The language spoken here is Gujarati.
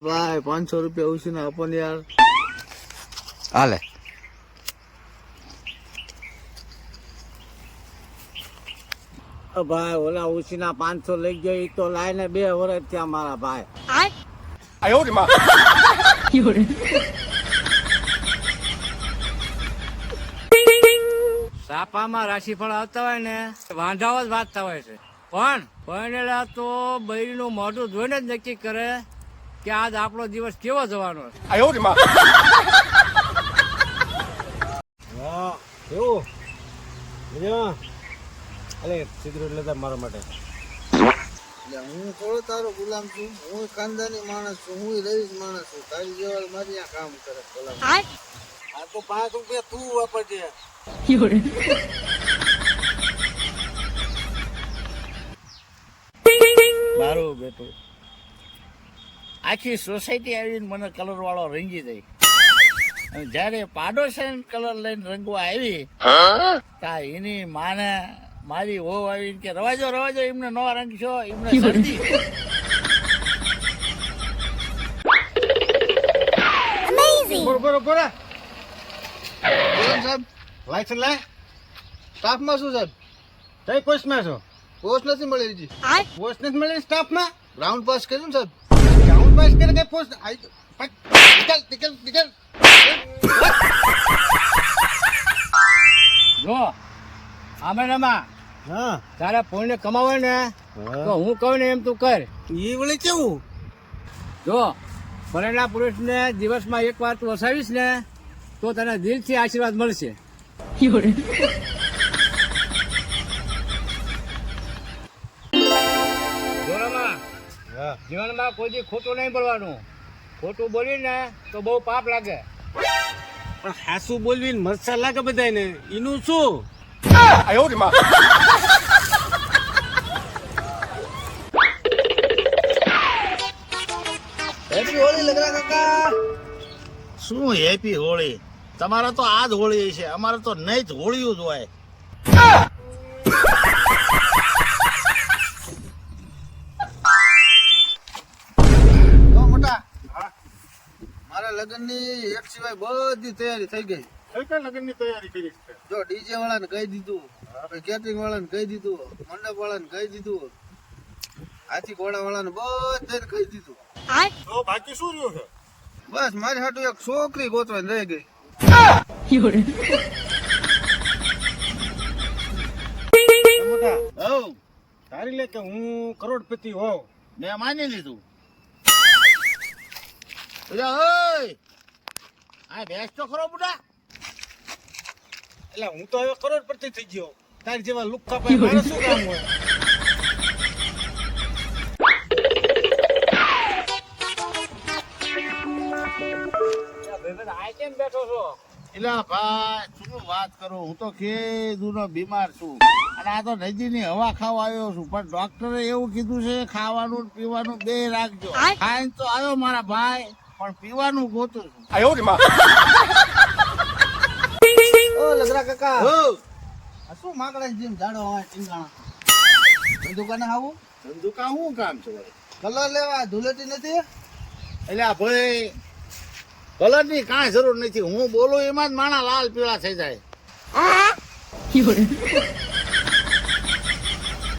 ભાઈ 500 રૂપિયા ઉછીને આપો ને યાર. હાલે ભાઈ ઓલા ઉછીના 500 લઈ ગયો ઈ તો લાઈને 2 વર્ષ થયા મારા ભાઈ. સાપામાં રાશિફળ આવતા હોય ને વાંધાઓ જ વાંચતા હોય છે, પણ પરણેલા તો બૈરીનું મોઢું જોઈને જ નક્કી કરે કે આજ આપણો દિવસ કેવો જવાનો છે. કેવું મજા અલે સિગરેટ લેતા મારા માટે. હું થોડો તારો ગુલામ છું, હું ખાનદાની માણસ છું, હું રહીશ માણસ છું. તારી જેવા મારી આ કામ કરે ગુલામ. આ તો 5 રૂપિયા તું વાપરજે. મારું બેટું આખી સોસાયટી આવીને મને કલર વાળો રંગી દઈ, અને જયારે પાડોશન કલર લઈને રંગવા આવી તા એની માને મારી હોવ આવીને કે રવાજો એમને નો રંગશો, એમને શરદી. બરોબર સાહેબ લાયસન્સ લે. સ્ટાફમાં શું સાહેબ? કઈ પોસ્ટમાં છો? પોસ્ટ નથી મળી હજી. પોસ્ટ નથી મળી સ્ટાફમાં? રાઉન્ડ પાસ કર્યું ને સાહેબ. ગ્રાઉન્ડ પાસ કરે કઈ પોસ્ટ નીકળ. જો આમે રમા હા તારે પોઈને કમાવે ને તો હું કહું ને એમ તું કર. એ વળી કેવું? જો પરણેલા પુરુષને દિવસમાં 1 વાર તું વસાવીશ ને તો તને દિલથી આશીર્વાદ મળશે. જો રમા, હા જીવનમાં કોઈ દી ખોટું નહીં બોલવાનું. ખોટું બોલીને તો બહુ પાપ લાગે. પણ હાસુ બોલવી મરસા લાગે બધાને, એનું શું? હેપી હોળી લગરા કાકા. શું હેપી હોળી? તમારે તો આજ હોળી છે, અમારે તો નહીં જ હોળીયું જ હોય. જો મોટા મારા લગ્નની એક સિવાય બધી તૈયારી થઈ ગઈ. કઈ લગ્નની તૈયારી કરી છે? જો ડીજે વાળાને કહી દીધું, કેટરિંગ વાળાને કહી દીધું, મંડપ વાળાને કહી દીધું, હાથી ઘોડા વાળાને બધાને કહી દીધું. તો બાકી શું રહ્યું છે? બસ મારી હાટુ એક છોકરી ગોતવાની રહી ગઈ. મોટા હઉ, તારી લે કે હું કરોડપતિ હોઉં. મેં માની લીધું. ઓય આ બેસ તો ખરો બુડા. એટલે હું તો હવે કરોડપતિ થઈ ગયો. તારી જેવા લુખ્ખા પાસે મારે શું કામ હોય? આ કેમ બેઠો છો? એલા ભાઈ શું વાત કરું, હું તો ખેદુનો બીમાર છું અને આ તો નદીની હવા ખાવા આવ્યો છું, પણ ડોક્ટરે એવું કીધું છે ખાવાનું ને પીવાનું બે રાખજો. ખાઈને તો આવ્યો મારા ભાઈ, પણ પીવાનું ગોતું છું. ઓ લગરા કાકા, હઉ, આ શું માકડા જેમ જાડો હોય ટીંગાણા? દુકાને આવું ધંધુકા શું કામ છે વળી? કલર લેવા ધૂળેટી નથી. એટલે આ ભાઈ કલર ની કાંઈ જરૂર નથી, હું બોલું એમાં જ માણા લાલ પીળા થઈ જાય.